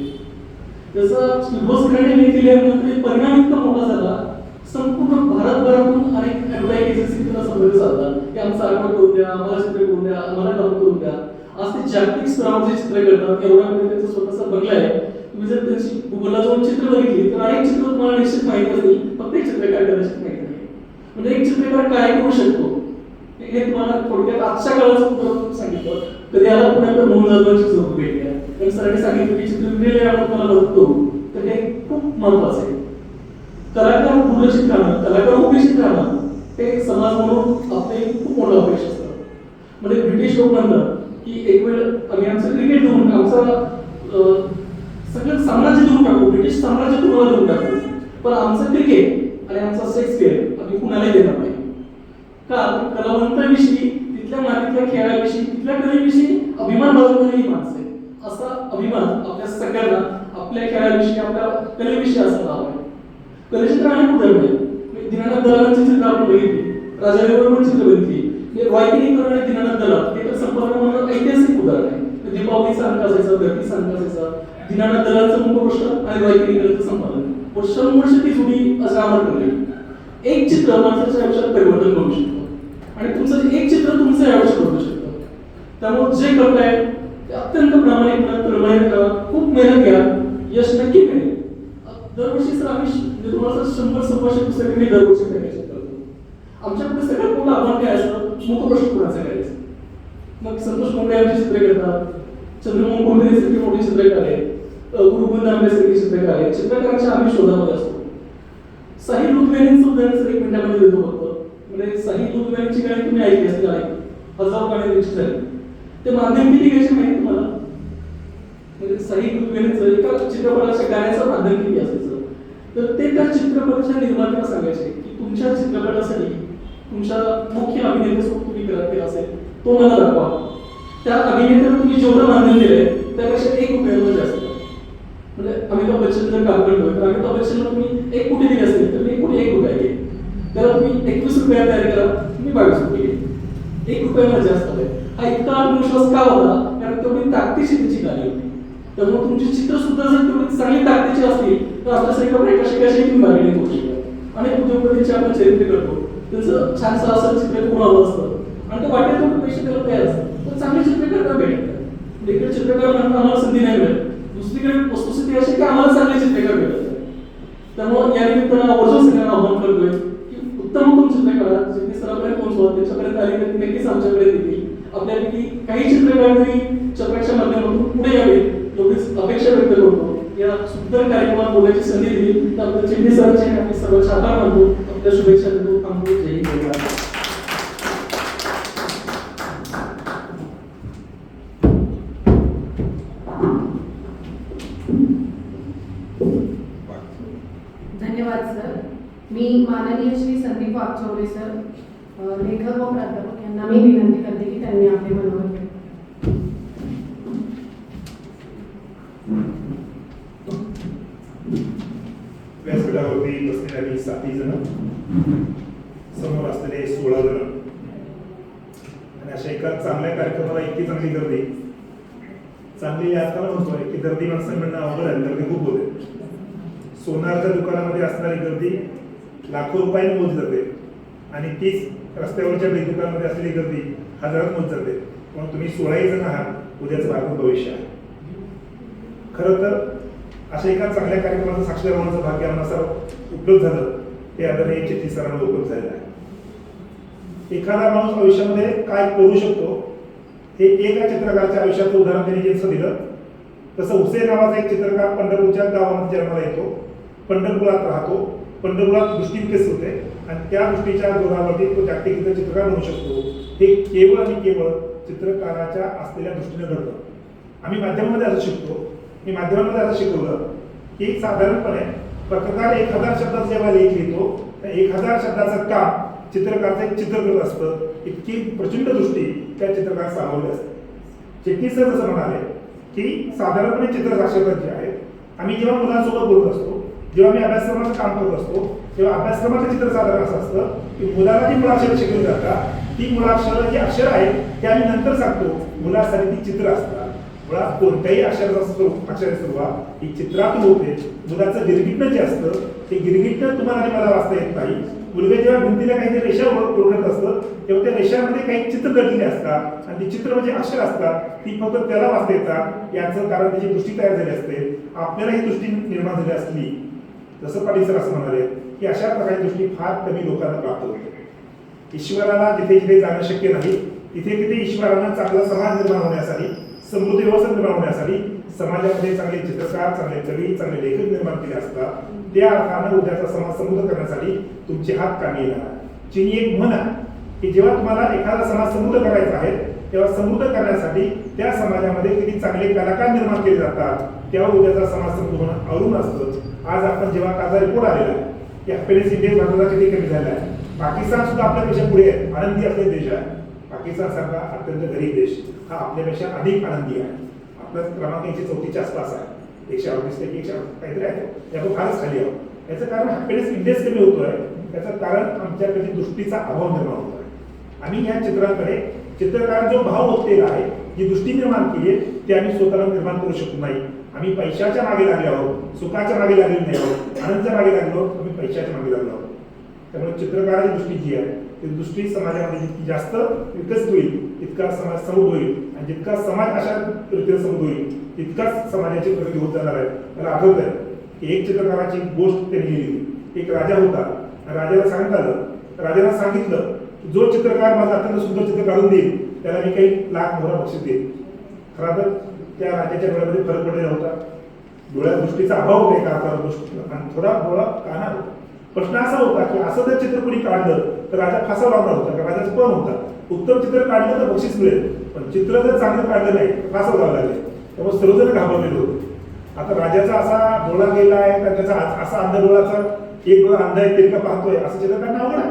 जसं किर्लोस्करांनी लेख लिहिल्यानंतर परिणाम इतका मोठा झाला, संपूर्ण भारतभरातून अनेक ॲडव्हर्टाईज एजन्सी त्याला संपर्क साधला की आमचं आठवण करून द्या, आम्हाला चित्र करून द्या, आम्हाला काम करून द्या. आज ते जागतिक स्तरावर जे चित्र करतात, एवढ्यामध्ये त्यांचा स्वतःचा बंगला आहे. तुम्ही जर त्यांची गुगलला जाऊन चित्र बघितली तर अनेक चित्र तुम्हाला निश्चित माहिती असतील, फक्त एक चित्रकार कदाचित माहिती नाही. म्हणजे एक चित्रकार काय करू शकतो हे तुम्हाला थोडक्यात आजच्या काळाचं उदाहरण सांगितलं. कधी आला पुण्यात तर मोहन जाधवांची झोप भेटल्या आणि सरांनी सांगितलं की चित्र विकलेले आपण तुम्हाला मदत करू. तर हे खूप महत्वाचं आहे. कलाकार दुर्लक्षित राहणं, कलाकार उपेक्षित राहणं हे समाज म्हणून आपले खूप मोठं अपयश असतं. म्हणजे ब्रिटिश लोक म्हणतात की एक वेळ आम्ही आमचं क्रिकेट देऊन आमचा सगळं साम्राज्य देऊन टाकू, ब्रिटिश साम्राज्य तुम्हाला देऊन टाकू, पण आमचं क्रिकेट आणि आमचा शेक्सपियर आम्ही कुणालाही देणार नाही. का? कलावंताविषयी, तिथल्या मातीतल्या खेळाविषयी, तिथल्या कलेविषयी अभिमान बाळगणारी ही माणसं आहे. असा अभिमान आपल्या सगळ्यांना आपल्या खेळाविषयी, आपल्या कलेविषयी असायला हवा आहे. कलेचित्र अनेक उदाहरण आहेत. दीनानाथ दलालांची चित्र आपण बघितली, राजा रविवर्मन चित्र बघितली, रॉयकिनीकरण आणि दीनानाथ दलाल हे तर संपर्कामधलं ऐतिहासिक उदाहरण आहे. दीपावलीचा अंक असायचा, धरतीचा अंक असायचा, दीनानाथ दलालचं मुखपृष्ठ आणि रॉयकिनीकरणचं संपादन वर्षानुवर्ष ती जुडी असं आमर ठरली. एक चित्र माणसाच्या आयुष्यात परिवर्तन करू शकतं आणि तुमचं एक चित्र तुमचं आयुष्य बदलू शकतं. त्यामुळे जे करताय ते अत्यंत प्रामाणिकपणे तळमळीने करा, खूप मेहनत घ्या, यश नक्की मिळेल. दरवर्षी सर आम्ही तुम्हाला 100-125 पुस्तके मी दरवर्षी प्रकाशित करतो. आमच्याकडे सगळ्यात मोठं आव्हान काय असतं, मुखपृष्ठ कुणाचं करायचं. मग संतोष मुंडे आमचे चित्र करतात, चंद्रमोहन कोंडे सारखे मोठे चित्रकार आहेत, गुरुगोविंद आंबेसारखे चित्रकार आहेत. चित्रकारांच्या आम्ही शोधामध्ये असतो. साहिल लुधियानींचं उदाहरण सर 1 मिनिटामध्ये देतो फक्त. म्हणजे साहिल लुधियानींची गाणी तुम्ही ऐकली असतील, हजारो गाणी त्यांची झाली. ते माध्यम किती घ्यायचे माहिती तुम्हाला? म्हणजे साहिल लुधियानींचं एका चित्रपटाच्या गाण्याचं माध्यम किती असायचं, तर ते त्या चित्रपटाच्या निर्मात्याला सांगायचे की तुमच्या चित्रपटासाठी तुमच्या मुख्य अभिनेत्यासोबत तुम्ही करत केला असेल तो मला दाखवा. त्या अभिनेत्याला तुम्ही जेवढं माध्यम दिलंय त्यापेक्षा 1 रुपयाला जास्त. म्हणजे अमिताभ बच्चन जर काम करतोय तर अमिताभ बच्चनला तुम्ही 1 कोटी दिले असतील तर 1 कोटी 1 रुपया घे. त्याला तुम्ही 21 रुपया तयार करा, तुम्ही 22 रुपये घे. 1 रुपयाला जास्त हवे. हा इतका आत्मविश्वास का होता? कारण तेवढी ताकदीची त्याची गाणी होती. त्यामुळे तुमची चित्र सुद्धा जर तेवढी चांगली ताकदीची असतील तर आपल्यासारख्या प्रेक्षकाशी तुम्ही मार्केटिंग करू शकता. अनेक उद्योगपतींचे आपण चरित्र करतो, त्यांचं छानसं असं चित्र कोण हवं असतं आणि ते वाटेल तेवढे पैसे त्याला तयार असतात, तर चांगले चित्रकार भेटतात. इकडे चित्रकार म्हणून आम्हाला संधी नाही मिळत, दुसरीकडे वस्तुस्थिती अशी की आम्हाला चांगले चित्रकार भेटत. त्यामुळे या निमित्तानं आवर्जून सगळ्यांना आव्हान करतोय आली तर ती नक्कीच आमच्याकडे येतील. आपल्यापैकी काही चित्रकारांनी चक्राच्या माध्यमातून पुढे यावे एवढीच अपेक्षा व्यक्त करतो. या सुंदर कार्यक्रमात बोलायची संधी दिली तर आपल्या चिमणे सरांचे आम्ही सर्वांचे आभार मानतो. आपल्या शुभेच्छा देतो. थांबतो. जय हिंद, जय महाराष्ट्र. धन्यवाद सर. मी माननीय श्री संदीप वागचौरे सर, लेखक व प्राध्यापक यांना मी विनंती करते की त्यांनी आपले मनोगत व्यक्त व्यासपीठावरती बसलेले आम्ही 7 जण, समोर असलेले 16 जण, आणि अशा एका चांगल्या कार्यक्रमाला इतकी चांगली गर्दी, चांगली आजकाल म्हणतोय की गर्दी माणसं मिळणं अवघड आहे, गर्दी खूप होते. सोनारच्या दुकानामध्ये असणारी गर्दी लाखो रुपयांनी मोजली जाते आणि तीच रस्त्यावरच्या दुकानामध्ये असलेली गर्दी हजारात मोजली जाते. म्हणून तुम्ही 16 जण आहात, उद्याचं भारत भविष्य आहे. खरं तर अशा एका चांगल्या कार्यक्रमाचं साक्षीदार होण्याचं भाग्य आम्हाला उपलब्ध झालं ते आदरणीय चिठ्ठी सरांना उपलब्ध झालेलं आहे. एखादा माणूस आयुष्यामध्ये काय करू शकतो हे एका चित्रकाराच्या आयुष्याचं उदाहरण त्यांनी जसं दिलं तसं हुसेन नावाचा एक चित्रकार पंढरपूरच्या गावामध्ये जन्माला येतो, पंढरपुरात राहतो, पंढरपुरात दृष्टी विकसित होते आणि त्या दृष्टीच्या जोरावरती तो जागतिक चित्रकार बनू शकतो. हे केवळ आणि केवळ चित्रकाराच्या असलेल्या दृष्टीने घडतं. आम्ही माध्यमामध्ये असं शिकतो, मी माध्यमामध्ये असं शिकवलं की साधारणपणे पत्रकार 1000 शब्दाचा जेव्हा लेख लिहितो त्या 1000 शब्दाचं काम चित्रकाराचं एक चित्र करत असतं. इतकी प्रचंड दृष्टी त्या चित्रकारात सामावली असते. चिठ्ठी सर जसं म्हणाले की साधारणपणे चित्रसाक्षरता जी आहे, आम्ही जेव्हा मुलांसोबत बोलत असतो, जेव्हा मी अभ्यासक्रमाचं काम करत असतो तेव्हा अभ्यासक्रमाचं चित्र साधारण असं असतं की मुलाला जी मुळाक्षरं शिकवली जातात ती मुळाक्षरं जी अक्षर आहेत ते आम्ही नंतर सांगतो, मुलासाठी ती चित्र असतात. मुळात कोणत्याही अक्षराची सुरुवात ही चित्रातून होते. मुलाचं गिरगिटणं जे असतं ते गिरगिटणं तुम्हाला आणि मला वाचता येत नाही. मुलगा जेव्हा भिंतीला काहीतरी रेषा ओळखत असतं तेव्हा त्या रेषामध्ये काही चित्र दडलेले असतात आणि ती चित्र म्हणजे अक्षर असतात, ती फक्त त्याला वाचता येतात. याचं कारण त्याची दृष्टी तयार झाली असते. आपल्याला ही दृष्टी निर्माण झाली असली, जसं पाटील सर असं म्हणाले की अशा प्रकारची दृष्टी फार कमी लोकांना प्राप्त होते. ईश्वराला जिथे जिथे जाणं शक्य नाही तिथे तिथे ईश्वरानं चांगला समाज निर्माण होण्यासाठी, समृद्धी व्यवस्था निर्माण होण्यासाठी समाजामध्ये चांगले चित्रकार, चांगले कवी, चांगले लेखक निर्माण केले असतात. त्या अर्थानं उद्याचा समाज समृद्ध करण्यासाठी तुमचे हात कामी येणार. चिनी एक म्हण आहे की जेव्हा तुम्हाला एखादा समाज समृद्ध करायचा आहे तेव्हा समृद्ध करण्यासाठी त्या समाजामध्ये किती चांगले कलाकार निर्माण केले जातात तेव्हा उद्याचा समाज समृद्ध होणं अवलंबून असतं. आज आपण जेव्हा कालचा रिपोर्ट आलेला आहे की हॅपीनेस इंडेक्स भारताचा किती कमी झाला आहे. पाकिस्तान सुद्धा आपल्यापेक्षा पुढे आहे, आनंदी असलेला देश आहे. पाकिस्तान सारखा अत्यंत गरीब देश हा आपल्यापेक्षा अधिक आनंदी आहे. आपला क्रमांक 134च्या आसपास आहे, 138 पैकी 100 काहीतरी आहे, यातून फारच खाली आहोत. याचं कारण हॅपीनेस इंडेक्स कमी होतोय, त्याचं कारण आमच्याकडे दृष्टीचा अभाव निर्माण होतोय. आम्ही ह्या चित्राकडे चित्रकारांचा जो भाव ओतलेला आहे, जी दृष्टी निर्माण केली आहे ती आम्ही स्वतःला निर्माण करू शकतो नाही. आम्ही पैशाच्या मागे लागले आहोत, सुखाच्या मागे लागलेलो नाही आहोत, आनंदाच्या मागे लागलो आहोत, आम्ही पैशाच्या मागे लागलो आहोत. त्यामुळे चित्रकाराची दृष्टी जी आहे ती दृष्टी समाजामध्ये जितकी जास्त विकसित होईल तितका समाज समृद्ध होईल आणि जितका समाज अशा रीतीने समृद्ध होईल तितकाच समाजाची प्रगती होत जाणार आहे. मला आठवत आहे की एक चित्रकाराची गोष्ट त्यांनी लिहिली. एक राजा होता, राजाला सांगण्यात आलं, राजाला सांगितलं की जो चित्रकार माझं अत्यंत सुंदर चित्र काढून देईल त्याला मी काही लाख मोहरा बक्षीस देईल. खरं तर त्या राजाच्या डोळ्यामध्ये फरक पडलेला होता. डोळ्यात दृष्टीचा अभाव होता एका अर्थानं दृष्टी आणि थोडा डोळा काना होता. प्रश्न असा होता की असं जर चित्र कोणी काढलं तर राजा फासा लावणार होता, कारण राजाचं पण होता. उत्तम चित्र काढलं तर बक्षीस मिळेल, पण चित्र जर चांगलं काढलं नाही फासा लावला लागेल. त्यामुळे सर्वजण घाबरलेले होते. आता राजाचा असा डोळा गेला आहे तर त्याचा असा अंध डोळाचा एक डोळा अंध आहे तिरका पाहतोय असं चित्र काढणं अवघड आहे.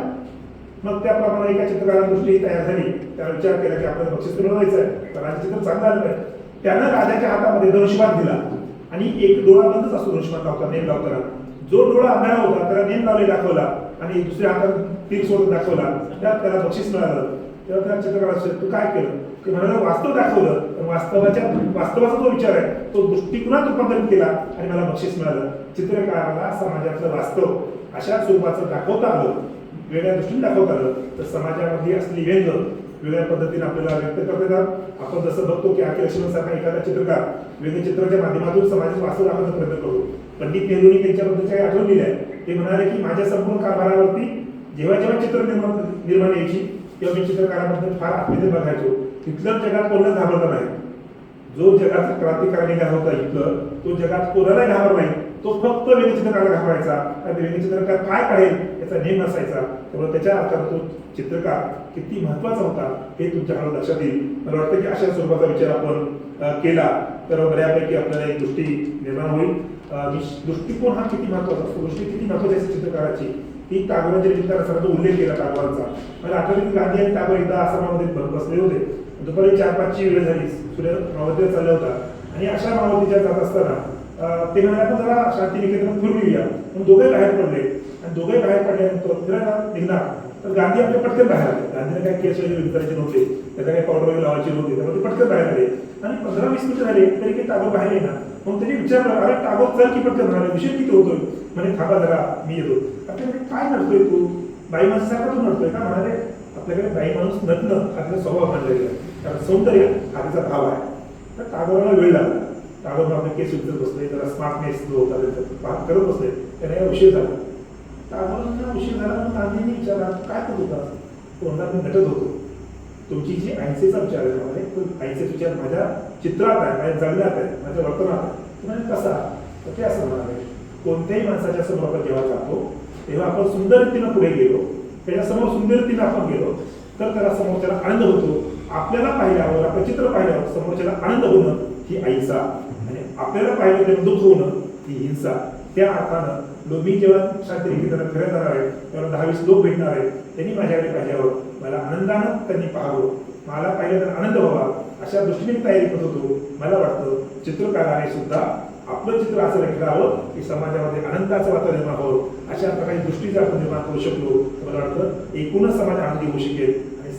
मग त्याप्रमाणे एका चित्रकाराची दृष्टी तयार झाली. त्याला विचार केला की आपल्याला बक्षीस मिळवायचं आहे तर राजा चित्र चांगलं आलं पाहिजे. त्यानं राजाच्या हातामध्ये धनुष्यबाण दिला आणि एक डोळा बंदच असतो धनुष्यबाण लावताना, नेम लावताना. जो डोळा आंधळा होता त्याला नेम लावले दाखवला आणि दुसऱ्या हातात तीर सोडून दाखवला, त्यात त्याला बक्षीस मिळालं. तेव्हा त्या चित्रकाराला तू काय केलं की म्हणाला वास्तव दाखवलं, तर वास्तवाचा जो विचार आहे तो दृष्टिकोनात रूपांतरित केला आणि मला बक्षीस मिळालं. चित्रकाराला समाजातलं वास्तव अशा स्वरूपाचं दाखवता आलं, वेगळ्या दृष्टीने दाखवता आलं तर समाजामध्ये असलेली व्यंग वेगळ्या पद्धतीने आपल्याला व्यक्त करता येतात. आपण जसं बघतो की आर.के. लक्ष्मण सारखा एखादा चित्रकार वेगळ्या चित्राच्या माध्यमातून समाजाचं वास्तव दाखवण्याचा प्रयत्न करतो. पंडित नेहरूंनी त्यांच्याबद्दलच्या आठवण दिल्या. ते म्हणाले की माझ्या संपूर्ण कारभारावरती जेव्हा जेव्हा चित्र निर्माण यायची किंवा मी चित्रकाराबद्दल फार आतमध्ये बघायचो, तिथलं जगात कोणाला घाबरलं नाही. जो जगाचा क्रांतिकारी निघाला होता इथलं, तो जगात कोणाला घाबरला नाही. तो फक्त व्यंगचित्रकाराला घाबरायचा. आणि व्यंगचित्रकार काय काढेल याचा नेम नसायचा. त्यामुळे त्याच्या अर्थात तो चित्रकार किती महत्वाचा होता हे तुमच्या लक्षात येईल. मला वाटतं की अशा स्वरूपाचा विचार आपण केला तर बऱ्यापैकी आपल्याला एक दृष्टी निर्माण होईल. दृष्टिकोन हा किती महत्वाचा असतो, दृष्टी किती महत्वाची असते चित्रकाराची, ही टागोरांच्या चित्रकाराचा उल्लेख केला टागोरांचा. मला आठवणी गांधी आणि टागोर एकदा आसामामध्ये बसले होते. दुपारी 4-5ची वेळ झाली, सूर्य मावळतीला चालला होता आणि अशा मावळतीच्या जात असताना ते म्हणाले आपण जरा शांतिनिकेतनात फिरून येऊया. पण दोघे बाहेर पडले आणि दोघे बाहेर पडल्यानंतर फिरायला निघणार तर गांधी आपले पटकन बाहेर आले. गांधीला काही केस वगैरे विचारायचे नव्हते, त्याला काही पावडर वगैरे लावायची नव्हती, त्यामुळे ते पटकन बाहेर आले आणि 15-20 मिनिटं झाले तरी काही टागोर बाहेर येणार. मग त्यांनी विचारलं, अरे टागोर चल की पटकन म्हणाले, विषय किती होतोय? म्हणे थांबा जरा मी येतो. आपल्याकडे काय नडतोय तू? बाई माणसासारखा तू नडतोय का? म्हणाले आपल्याकडे बाई माणूस नटणं हा त्याचा स्वभाव मानला गेला, कारण सौंदर्य हा त्याचा भाव आहे. तर टागोराला वेळ लागला. टागोर आपले केस विचारत बसले, जरा स्मार्टनेस जो होता त्याचा करत बसले, त्याला उशीर झाला. टागोरांना उशीर झाला म्हणून गांधींनी विचारला, काय करत होता? तो म्हणला मी नटत होतो. तुमची जी ऐंसेचा विचार आहे म्हणजे तो ऐंसेचा विचार माझ्या चित्रात आहे, माझ्या जगण्यात आहे, माझ्या वर्तनात आहे. तुम्हाला कसा? तर ते असं म्हणाले, कोणत्याही माणसाच्या समोर आपण जेव्हा जातो तेव्हा आपण सुंदर रीतीनं पुढे गेलो, त्याच्यासमोर सुंदर रीतीनं आपण गेलो तर त्याला समोरच्याला आनंद होतो. आपल्याला पाहिल्यावर, आपलं चित्र पाहिल्यावर समोरच्याला आनंद होणं ही अहिंसा, आणि आपल्याला पाहिलं तेव्हा दुःख होणं ही हिंसा. त्या अर्थानं मी जेव्हा शांतिनिकेतनात फिरत जाणार आहे तेव्हा 10-20 लोक भेटणार आहेत, त्यांनी माझ्याकडे पाहिल्यावर मला आनंदानं त्यांनी पाहावं, मला पाहिलं तर आनंद व्हावा, अशा दृष्टीने तयारी करत होतो. मला वाटतं चित्रकाराने सुद्धा आपलं चित्र असं रेखाटावं की समाजामध्ये आनंदाचं वातावरण निर्माण व्हावं. अशा प्रकारे दृष्टी जर आपण निर्माण करू शकलो तर मला वाटतं एकूणच समाज आनंदी होऊ शकेल. आणि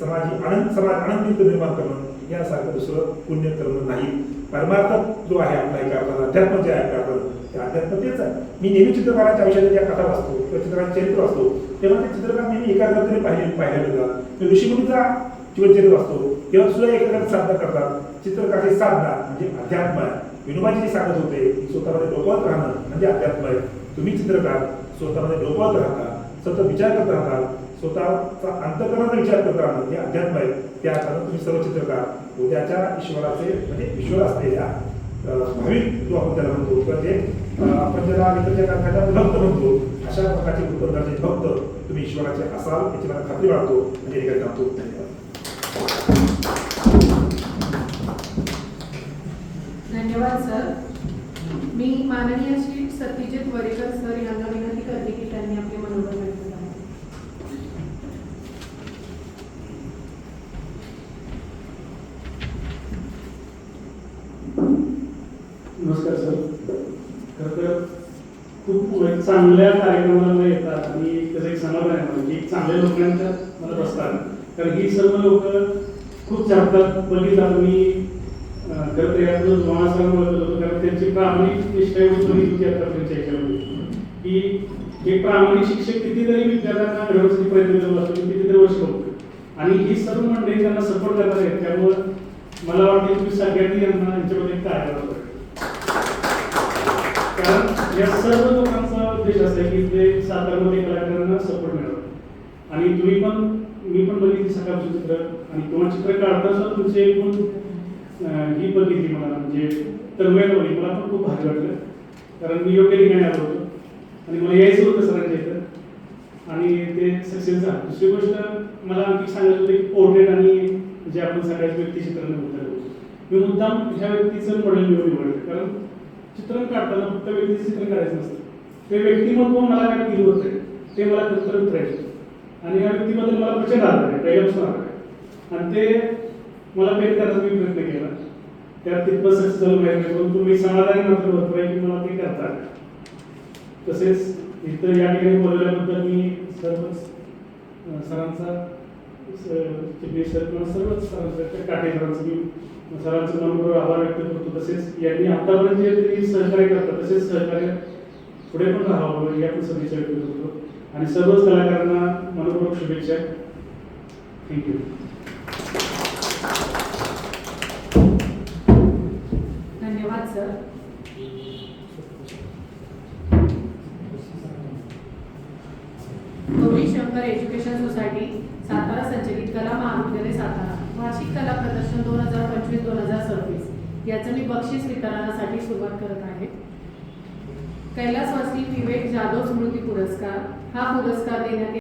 समाज आनंदित निर्माण करणं यासारखं दुसरं पुण्य करणं नाही. परमार्थ जो आहे आपला एका अर्थानं, अध्यात्म जे आहे आपलं ते अध्यात्म तेच आहे. मी नेहमी चित्रकाराच्या आयुष्यात ज्या कथा वाचतो किंवा चित्रकाराचे चरित्र वाचतो तेव्हा ते चित्रकार नेहमी एकाग्रतेने पाहिल्या जातात. ऋषीमुनीचा जीवनचरित्र वाचतो तेव्हा सुद्धा एकाग्रता साधना करतात. चित्रकाराची साधना म्हणजे अध्यात्म आहे. विनोबाजी जे सांगत होते की स्वतःमध्ये डोकवत राहणं म्हणजे अध्यात्म आहे. तुम्ही चित्रकार स्वतःमध्ये डोकवत राहता, सतत विचार करत राहता, स्वतःचा अंतःकरणाचा विचार करत राहणं हे अध्यात्म आहे. त्या कारण तुम्ही सर्व चित्रकार उद्याच्या ईश्वराचे म्हणजे ईश्वर असलेल्या भाविक जो आपण त्याला म्हणतो किंवा जे आपण ज्याला इकडच्या कारखान्यात भक्त म्हणतो अशा प्रकारचे उत्पन्नाचे भक्त तुम्ही ईश्वराचे असाल याची मला खात्री वाटतो. म्हणजे हे करतो. धन्यवाद सर. मी माननीय श्री सत्यजित वडेकर सर यांना विनंती करते की त्यांनी आपले मनोगत व्यक्त करावे. नमस्कार सर. खरं तर खूप चांगल्या कार्यक्रमाला येतात आणि त्याचं एक समाधान आहे मला की चांगल्या लोकांच्या मला बसतात, कारण ही सर्व लोक खूप चाहतात. बघितलं तुम्ही खरं तर यातलं महासागर बोलत होतो, कारण त्यांची प्रामाणिक निष्ठा एवढी बघितली आतापर्यंतच्या याच्यामध्ये की एक प्रामाणिक शिक्षक कितीतरी विद्यार्थ्यांना घडवण्यासाठी प्रयत्न करत असतो, कितीतरी वर्ष बघतो आणि ही सर्व मंडळी त्यांना सपोर्ट करणार आहेत. त्यामुळं मला वाटतं तुम्ही सगळ्यांनी यांना यांच्यामध्ये काय करावं, कारण या सर्व लोकांचा उद्देश असा आहे की ते सातारमध्ये कलाकारांना सपोर्ट मिळावा. आणि तुम्ही पण मी पण बघितली सकाळचं चित्र आणि तुम्हाला चित्र काढता सुद्धा तुमचे एकूण ही बघितली मला म्हणजे तन्मयता बघितली. मला पण खूप भारी वाटलं, कारण मी योग्य ठिकाणी आलो होतो आणि मला यायचं होतं सरांच्या इथं आणि ते सक्सेस झालं. दुसरी गोष्ट मला आणखी सांगायचं होतं की पोर्ट्रेट आणि जे आपण सगळ्याच व्यक्तिचित्रांना उतरलो, मी मुद्दाम ह्या व्यक्तीचं मॉडेल निवडलं, कारण चित्रण काढताना फक्त व्यक्तीचं चित्र काढायचं नसतं, ते व्यक्तिमत्व मला काय फील होतंय ते मला खरं तर उतरायचं आणि या व्यक्तीबद्दल मला प्रचंड आदर आहे, पहिल्यापासून आदर आहे आणि ते मला पेट करायचा मी प्रयत्न केला. त्यात तिथपत सक्सेस झालं माहिती नाही, परंतु मी समाधानी मात्र भरपूर आहे की मला ते करतात. तसेच इथं या ठिकाणी बोलवल्याबद्दल मी सर्वच सरांचा चिटणीस सर किंवा सर्वच सरांचं काटे सरांचं मी सरांचं मनपूर्वक आभार व्यक्त करतो. तसेच यांनी आतापर्यंत जे तरी सहकार्य करतात तसेच सहकार्य पुढे पण राहावं या पण सदिच्छा व्यक्त करतो आणि सर्वच कलाकारांना मनपूर्वक शुभेच्छा. थँक्यू. धन्यवाद sir. Gauri Shankar education society Satara संचलित कला महाविद्यालय सातारा वार्षिक कला प्रदर्शन 2025-2026 याचं मी बक्षीस वितरणासाठी सुरुवात करत आहे. कैलासवासी विवेक जाधव स्मृती पुरस्कार हा पुरस्कार देण्यात